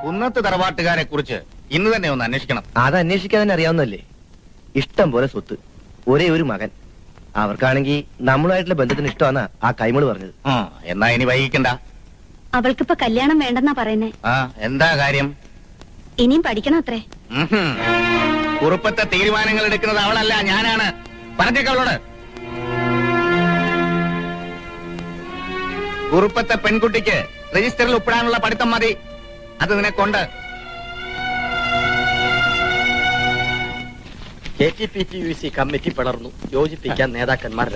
കുന്നത്ത് തറവാട്ടുകാരെ കുറിച്ച് ഇന്ന് തന്നെ ഒന്ന് അന്വേഷിക്കണം. അത് അന്വേഷിക്കാൻ തന്നെ അറിയാവുന്നല്ലേ. ഇഷ്ടം പോലെ സ്വത്ത്, ഒരേ ഒരു മകൻ. അവർക്കാണെങ്കിൽ നമ്മളുമായിട്ടുള്ള ബന്ധത്തിന് ഇഷ്ടമാണ് ആ കൈമള് പറഞ്ഞത്. എന്നാ ഇനി വൈകിക്കണ്ട. അവൾക്കിപ്പോ കല്യാണം വേണ്ടെന്നാ പറയുന്നേ. എന്താ കാര്യം? ഇനിയും പഠിക്കണം അത്രേ. കുറുപ്പത്തെ തീരുമാനങ്ങൾ എടുക്കുന്നത് അവളല്ല, ഞാനാണ്. പറഞ്ഞേക്കവളോട്. കുറുപ്പത്തെ പെൺകുട്ടിക്ക് രജിസ്റ്ററിൽ ഒപ്പിടാനുള്ള പഠിത്തം മതി. അത് നിനക്കൊണ്ട്. KTPTUC കമ്മിറ്റി പിളർന്നു. യോജിപ്പിക്കാൻ നേതാക്കന്മാർ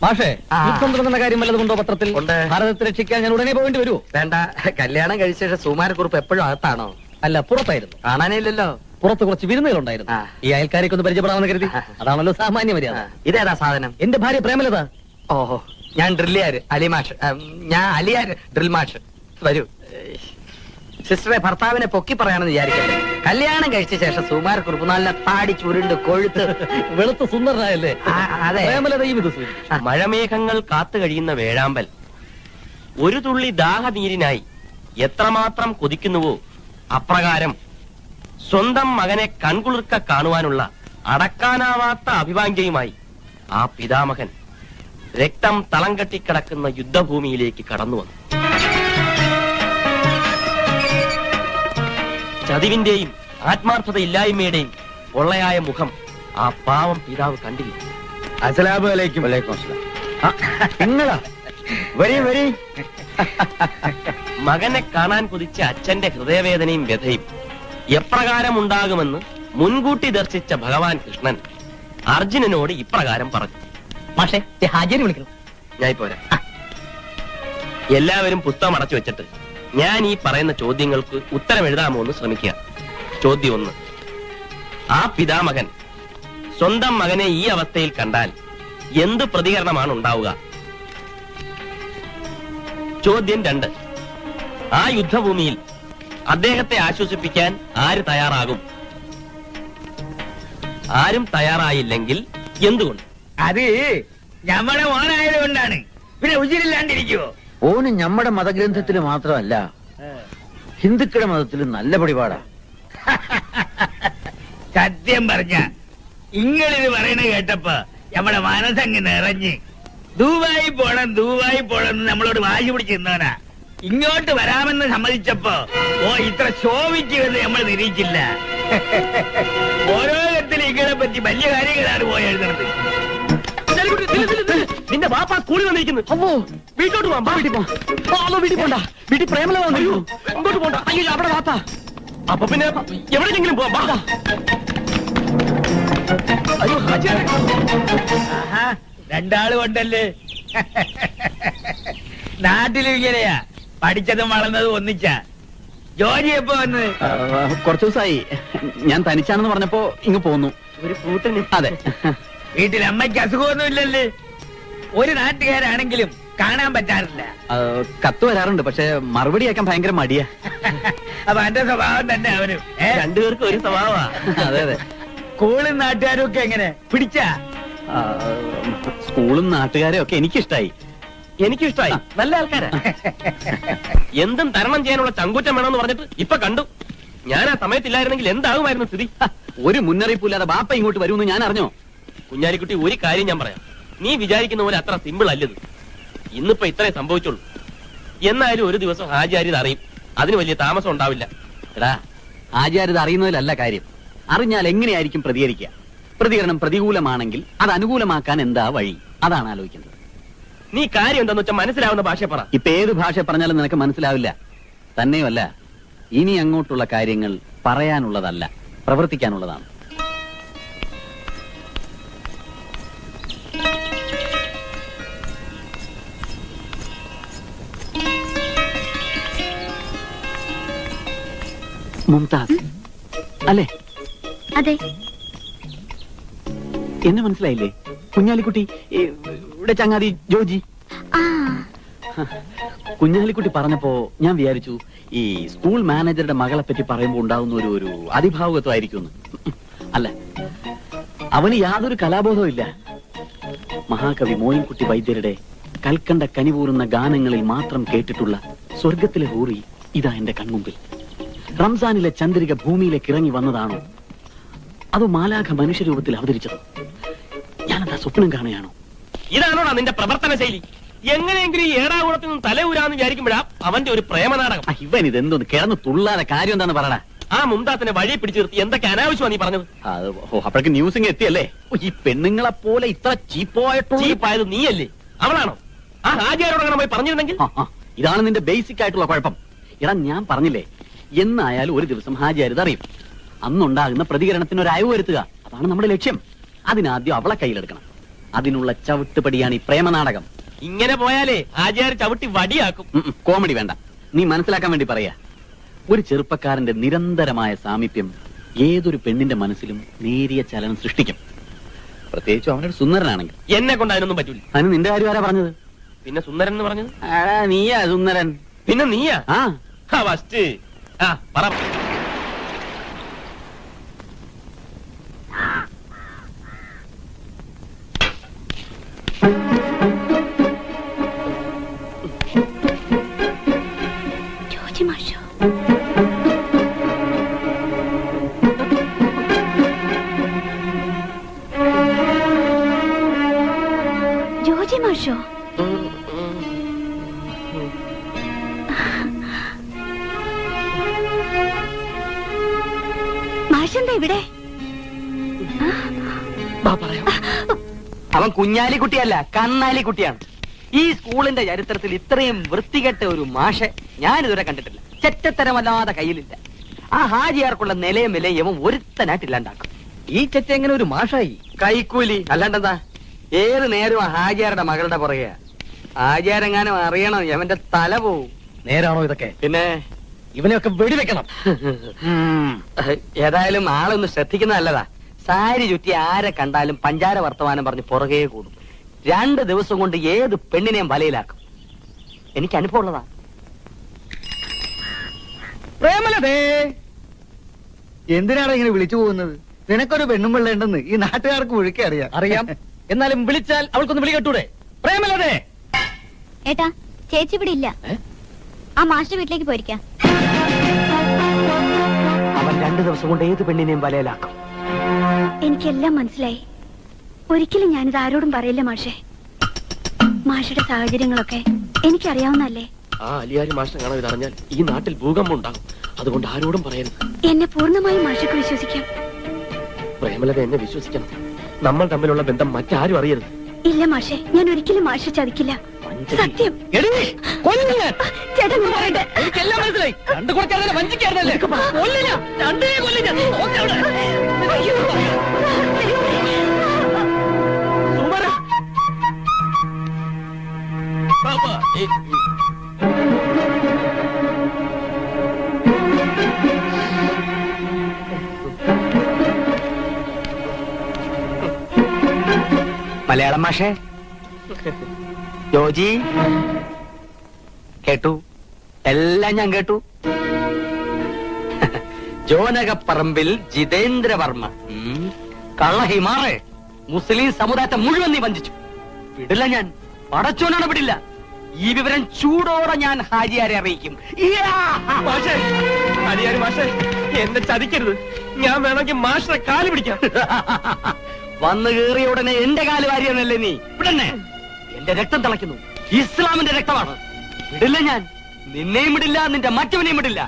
പക്ഷേ യുദ്ധം തുടങ്ങുന്ന കാര്യം വല്ലതുകൊണ്ടോ പത്രത്തിൽ? ഭാരതത്തെ രക്ഷിക്കാൻ ഞാൻ ഉടനെ പോകേണ്ടി വരുമോ? വേണ്ട. കല്യാണം കഴിച്ച ശേഷം സുമാരക്കുറിപ്പ് എപ്പോഴും അകത്താണോ? അല്ല, പുറത്തായിരുന്നു. കാണാനേ ഇല്ലല്ലോ. പുറത്ത് കുറച്ച് വിരുന്നുകളുണ്ടായിരുന്നു. ഈ അയൽക്കാരൊക്കെ ഒന്ന് പരിചയപ്പെടാമെന്ന് കരുതി. അതാണല്ലോ സാമാന്യ മര്യാദ. ഇതേതാ സാധനം? എന്റെ ഭാര്യ പ്രേമലത. ഓഹോ, ഞാൻ ഡ്രില്ലിയാര് അലിമാഷ്. ഞാൻ അലിയാര് ഡ്രിൽ മാഷ്. വരൂ. സിസ്റ്ററെ, ഭർത്താവിനെ പൊക്കി പറയാണെന്ന് വിചാരിക്കല്ലേ. കല്യാണം കഴിച്ച ശേഷം സുമാരക്കുറിപ്പ് നല്ല താടി ചുരുണ്ട് കൊഴുത്ത് വെളുത്ത് സുന്ദരനായല്ലേ? അതെ. പ്രേമലതയും ഇത്. മഴമേഘങ്ങൾ കാത്തു കഴിയുന്ന വേഴാമ്പൽ ഒരു തുള്ളി ദാഹനീരിനായി എത്രമാത്രം കൊതിക്കുന്നുവോ അപ്രകാരം സ്വന്തം മകനെ കൺകുളിർക്ക കാണുവാനുള്ള അടക്കാനാവാത്ത അഭിവാഞ്ഛയുമായി ആ പിതാമഹൻ രക്തം തളം കെട്ടിക്കിടക്കുന്ന യുദ്ധഭൂമിയിലേക്ക് കടന്നു വന്നു. ചതിവിന്റെയും ആത്മാർത്ഥതയില്ലായ്മയുടെയും പൊള്ളയായ മുഖം ആ പാവം പിതാവ് കണ്ടില്ല. അസ്സലാമു അലൈക്കും. മകനെ കാണാൻ കൊതിച്ച അച്ഛന്റെ ഹൃദയവേദനയും വ്യഥയും എപ്രകാരം ഉണ്ടാകുമെന്ന് മുൻകൂട്ടി ദർശിച്ച ഭഗവാൻ കൃഷ്ണൻ അർജുനനോട് ഇപ്രകാരം പറഞ്ഞു. പക്ഷേ ഹാജരി വിളിക്കണം. ഞാൻ പോരാ. എല്ലാവരും പുസ്തകം അടച്ചു വെച്ചിട്ട് ഞാൻ ഈ പറയുന്ന ചോദ്യങ്ങൾക്ക് ഉത്തരം എഴുതാമോ എന്ന് ശ്രമിക്കുക. ചോദ്യം 1. ആ പിതാമകൻ സ്വന്തം മകനെ ഈ അവസ്ഥയിൽ കണ്ടാൽ എന്ത് പ്രതികരണമാണ് ഉണ്ടാവുക? ചോദ്യം 2. ആ യുദ്ധഭൂമിയിൽ അദ്ദേഹത്തെ ആശ്വസിപ്പിക്കാൻ ആര് തയ്യാറാകും? ആരും തയ്യാറായില്ലെങ്കിൽ എന്തുകൊണ്ട്? അത് ഞമ്മടെ മോനായത് കൊണ്ടാണ്. പിന്നെ ഉജിരില്ലാണ്ടിരിക്കുവോ? ഓന് ഞമ്മടെ മതഗ്രന്ഥത്തില് മാത്രമല്ല, ഹിന്ദുക്കളുടെ മതത്തിലും നല്ല പിടിപാടാ. സത്യം പറഞ്ഞ ഇങ്ങളിത് പറയണ കേട്ടപ്പോ നമ്മുടെ മനസ്സങ്ങ് നിറഞ്ഞ് ദുബായി പോണം നമ്മളോട് വാശി പിടിച്ചിരുന്നവനാ. ഇങ്ങോട്ട് വരാമെന്ന് സമ്മതിച്ചപ്പോ ഇത്ര ശോഭിക്കുമെന്ന് നമ്മൾ നിരീക്ഷിച്ചില്ല. ഓരോ ഘട്ടത്തിലും ഇങ്ങളെ പറ്റി വലിയ കാര്യങ്ങളാണ് പോയി എഴുതുന്നത്. നിന്റെ ബാപ്പ കൂടി വന്നിരിക്കുന്നു. അമ്മോ, വീട്ടോട്ട് പോകാം. വീട്ടിൽ പോണ്ട. വീട്ടിൽ പ്രേമല വന്നു. ഇങ്ങോട്ട് പോണ്ട. അയ്യോ, അവിടെ വാത്ത. അപ്പൊ പിന്നെ എവിടെയെങ്കിലും പോവാം. അയ്യോ, രണ്ടാള് കൊണ്ടല്ലേ. നാട്ടിലും ഇങ്ങനെയാ, പഠിച്ചതും വളർന്നതും ഒന്നിച്ച. ജോലി എപ്പോ വന്ന്? കുറച്ചു ദിവസമായി. ഞാൻ തനിച്ചാണെന്ന് പറഞ്ഞപ്പോ ഇങ്ങ് പോന്നു. ഒരു കൂട്ടിന്. അതെ. വീട്ടിൽ അമ്മയ്ക്ക് അസുഖമൊന്നും ഇല്ലല്ലേ? ഒരു നാട്ടുകാരാണെങ്കിലും കാണാൻ പറ്റാറില്ല. കത്ത് വരാറുണ്ട്, പക്ഷെ മറുപടി അയക്കാൻ ഭയങ്കര മടിയാ. അപ്പൊ എന്റെ സ്വഭാവം തന്നെ അവനും. രണ്ടുപേർക്കും ഒരു സ്വഭാവമാ. അതെ അതെ. സ്കൂളും നാട്ടുകാരും ഒക്കെ എങ്ങനെ പിടിച്ചാ? സ്കൂളും നാട്ടുകാരും ഒക്കെ എനിക്കിഷ്ടായി. എനിക്കും ഇഷ്ടമായി. നല്ല ആൾക്കാരാ. എന്തും തരണം ചെയ്യാനുള്ള ചങ്കൂറ്റം വേണമെന്ന് പറഞ്ഞിട്ട് ഇപ്പൊ കണ്ടു. ഞാൻ ആ സമയത്തില്ലായിരുന്നെങ്കിൽ എന്താകുമായിരുന്നു സ്ഥിതി? ഒരു മുന്നറിയിപ്പില്ലാതെ ബാപ്പ ഇങ്ങോട്ട് വരുമെന്ന് ഞാൻ അറിഞ്ഞോ? കുഞ്ഞാലിക്കുട്ടി, ഒരു കാര്യം ഞാൻ പറയാം. നീ വിചാരിക്കുന്ന പോലെ അത്ര സിമ്പിൾ അല്ലത്. ഇന്നിപ്പോ ഇത്രേ സംഭവിച്ചുള്ളൂ. എന്നാലും ഒരു ദിവസം ഹാജിയാരിത് അറിയും. അതിന് വലിയ താമസം ഉണ്ടാവില്ല. എടാ, ആചാര്യത അറിയുന്നതിലല്ല കാര്യം. അറിഞ്ഞാൽ എങ്ങനെയായിരിക്കും പ്രതികരിക്കുക? പ്രതികരണം പ്രതികൂലമാണെങ്കിൽ അത് അനുകൂലമാക്കാൻ എന്താ വഴി? അതാണ് ആലോചിക്കുന്നത്. നീ കാര്യം എന്താന്ന് വെച്ചാൽ മനസ്സിലാവുന്ന ഭാഷ പറ. ഇപ്പൊ ഏത് ഭാഷ പറഞ്ഞാലും നിനക്ക് മനസ്സിലാവില്ല. തന്നെയുമല്ല, ഇനി അങ്ങോട്ടുള്ള കാര്യങ്ങൾ പറയാനുള്ളതല്ല, പ്രവർത്തിക്കാനുള്ളതാണ്. മുംതാസ് അല്ലേ? അതെ. എന്നെ മനസ്സിലായില്ലേ? കുഞ്ഞാലിക്കുട്ടി, ഇവിടെ ചങ്ങാതി ജോജി. കുഞ്ഞാലിക്കുട്ടി പറഞ്ഞപ്പോ ഞാൻ വിചാരിച്ചു ഈ സ്കൂൾ മാനേജറുടെ മകളെ പറ്റി പറയുമ്പോൾ ഉണ്ടാവുന്ന ഒരു അതിഭാവുകത്വമായിരിക്കും. അല്ല, അവന് യാതൊരു കലാബോധവും ഇല്ല. മഹാകവി മോയിൻകുട്ടി വൈദ്യരുടെ കൽക്കണ്ട കനിപൂറുന്ന ഗാനങ്ങളിൽ മാത്രം കേട്ടിട്ടുള്ള സ്വർഗത്തിലെ ഹൂറി ഇതാ എന്റെ കൺമുമ്പിൽ. റംസാനിലെ ചന്ദ്രിക ഭൂമിയിലേക്ക് ഇറങ്ങി വന്നതാണോ അതോ മാലാഖ മനുഷ്യരൂപത്തിൽ അവതരിച്ചതോ? ഞാനെന്താ സ്വപ്നം കാണുകയാണോ? ഇതാണോടാ നിന്റെ പ്രവർത്തന ശൈലി? എങ്ങനെയെങ്കിലും ഈ ഏടാകുളത്തിൽ നിന്ന് തല ഊരാന്ന് വിചാരിക്കുമ്പോഴാ അവന്റെ ഒരു പ്രേമനാടകം. ഇവൻ ഇതെന്തോന്ന് കിടന്ന് തുള്ളാതെ കാര്യം എന്താന്ന് പറയടാ. ആ മുംതാത്തിനെ വഴി പിടിച്ചു നിർത്തി എന്തൊക്കെ അനാവശ്യമാണ് നീ പറഞ്ഞത്? അപ്പോഴേക്ക് ന്യൂസിങ് എത്തിയല്ലേ? ഈ പെണ്ണുങ്ങളെ പോലെ ഇത്ര ചീപ്പായിട്ടുള്ള ചീപ്പായത് നീയല്ലേ, അവളാണോ? ആ ഹാജിയാരോട് പോയി പറഞ്ഞിരുന്നെങ്കിൽ. ഇതാണ് നിന്റെ ബേസിക് ആയിട്ടുള്ള കുഴപ്പം. എടാ ഞാൻ പറഞ്ഞില്ലേ, എന്നായാലും ഒരു ദിവസം ഹാജിയാരിത് അറിയും. അന്നുണ്ടാകുന്ന പ്രതികരണത്തിന് ഒരു അയവ് വരുത്തുക, അതാണ് നമ്മുടെ ലക്ഷ്യം. അതിനാദ്യം അവളെ കയ്യിലെടുക്കണം. അതിനുള്ള ചവിട്ടുപടിയാണ് ഈ പ്രേമനാടകം. ഇങ്ങനെ പോയാലേ ഹാജിയാർ ചവിട്ടി വടിയാക്കും. കോമഡി വേണ്ട, നീ മനസ്സിലാക്കാൻ വേണ്ടി പറയാ. ഒരു ചെറുപ്പക്കാരന്റെ നിരന്തരമായ സാമീപ്യം ഏതൊരു പെണ്ണിന്റെ മനസ്സിലും നേരിയ ചലനം സൃഷ്ടിക്കും. പ്രത്യേകിച്ചും അവനൊരു സുന്ദരനാണെങ്കിൽ. എന്നെ കൊണ്ട് അതിനൊന്നും പറ്റൂല. അതിന് നിന്റെ കാര്യം ആരാ പറഞ്ഞത്? പിന്നെ സുന്ദരൻ എന്ന് പറഞ്ഞത്? നീയാ സുന്ദരൻ. പിന്നെ നീയാ? ആ ഫസ്റ്റ് പറ. ജോജി മാഷോ, ജോജി മാഷോ, മാഷെന്താ ഇവിടെ? അവൻ കുഞ്ഞാലിക്കുട്ടിയല്ല, കണ്ണാലിക്കുട്ടിയാണ്. ഈ സ്കൂളിന്റെ ചരിത്രത്തിൽ ഇത്രയും വൃത്തികെട്ട ഒരു മാഷെ ഞാനിതുവരെ കണ്ടിട്ടില്ല. ചെറ്റത്തരമല്ലാതെ കയ്യിലില്ല. ആ ഹാജിയാർക്കുള്ള നിലയും വിലയും ഇവൻ ഒരുത്തനായിട്ടില്ലാണ്ടാക്കും. ഈ ചെറ്റ എങ്ങനെ ഒരു മാഷായി? കൈക്കൂലി അല്ലാണ്ടെന്താ? ഏത് നേരം ആ ഹാജിയാരുടെ മകളുടെ പുറകെ. ഹാജിയാരെങ്ങാനും അറിയണം, അവന്റെ തല പോവും. നേരാണോ ഇതൊക്കെ? പിന്നെ ഇവനെയൊക്കെ വെടിവെക്കണം. ഏതായാലും ആളൊന്ന് ശ്രദ്ധിക്കുന്ന നല്ലതാ. സാരി ചുറ്റി ആരെ കണ്ടാലും പഞ്ചാര വർത്തമാനം പറഞ്ഞ് പുറകെ കൂടും. 2 ദിവസം കൊണ്ട് ഏത് പെണ്ണിനെയും വലയിലാക്കും. എനിക്ക് അനുഭവം ഉള്ളതാ. പ്രേമലതേ, എന്തിനാണ് ഇങ്ങനെ വിളിച്ചു പോകുന്നത്? നിനക്കൊരു പെണ്ണും പിള്ളേണ്ടെന്ന് ഈ നാട്ടുകാർക്ക് ഒഴുക്കി അറിയാം. അറിയാം, എന്നാലും വിളിച്ചാൽ അവൾക്കൊന്ന് വിളി കേട്ടൂടെ? പ്രേമലതേ. ഏട്ടാ, ചേച്ചി ഇവിടെ ഇല്ല. ആ മാസ്റ്റർ വീട്ടിലേക്ക് പോയിരിക്കാം. അവൻ 2 ദിവസം കൊണ്ട് ഏത് പെണ്ണിനെയും വലയിലാക്കും. എനിക്കെല്ലാം മനസ്സിലായി. ഒരിക്കലും ഞാനിത് ആരോടും പറയില്ല മാഷെ. മാഷയുടെ സാഹചര്യങ്ങളൊക്കെ എനിക്കറിയാവുന്നല്ലേ. ആ അലിയാരി മാഷിനെ കാണാൻ ഇതറിഞ്ഞാൽ ഈ നാട്ടിൽ ഭൂകമ്പം ഉണ്ടാകും. അതുകൊണ്ട് ആരോടും പറയരുത്. എന്നെ പൂർണ്ണമായും മാഷക്ക് വിശ്വസിക്കാം. പ്രേമലത എന്നെ വിശ്വസിക്കണം. നമ്മൾ തമ്മിലുള്ള ബന്ധം മറ്റാരും അറിയരുത്. ഇല്ല മാഷെ, ഞാൻ ഒരിക്കലും മാഷെ ചതിക്കില്ല. സത്യം. ചേട്ടൻ പറയട്ടെ. എനിക്കെല്ലാം മനസ്സിലായി. രണ്ടു കുറച്ച് വഞ്ചിക്കായിരുന്നല്ലേ? അയ്യോ. മലയാളം മാഷേ, ജോജി കേട്ടു, എല്ലാം ഞാൻ കേട്ടു. ജോനകപ്പറമ്പിൽ ജിതേന്ദ്രവർമ്മ കള്ള ഹിമാറെ മുസ്ലിം സമുദായത്തെ മുഴുവൻ നീ വഞ്ചിച്ചു. വിടില്ല ഞാൻ, പടച്ചോനാണ് വിടില്ല. ഈ വിവരം ചൂടോടെ ഞാൻ ഹാജിയാരെ അറിയിക്കും. എന്നെ ചതിക്കരുത്. ഞാൻ വേണമെങ്കിൽ മാഷിനെ കാല് പിടിക്കാം. വന്നു കയറിയ ഉടനെ എന്റെ കാല് വാരിയെന്നല്ലേ നീ? വിടന്നെ, എന്റെ രക്തം തിളയ്ക്കുന്നു. ഇസ്ലാമിന്റെ രക്തമാണ്. വിടില്ല ഞാൻ, നിന്നെയും വിടില്ല, നിന്റെ മറ്റവനെയും വിടില്ല.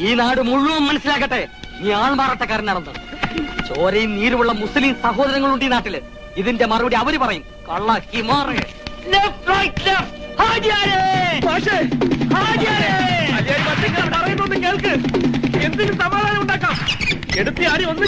ഈ നാട് മുഴുവൻ മനസ്സിലാക്കട്ടെ നീ ആൾമാറാട്ടക്കാരനാണെന്ന്. ചോരയും നീരുമുള്ള മുസ്ലിം സഹോദരങ്ങളുണ്ട് ഈ നാട്ടില്. ഇതിന്റെ മറുപടി അവര് പറയും. കള്ള ഹിമാറെ. കേൾക്ക്, എന്തിനും സമാധാനം ഉണ്ടാക്കാം. എടുത്തി ആടി ഒന്നും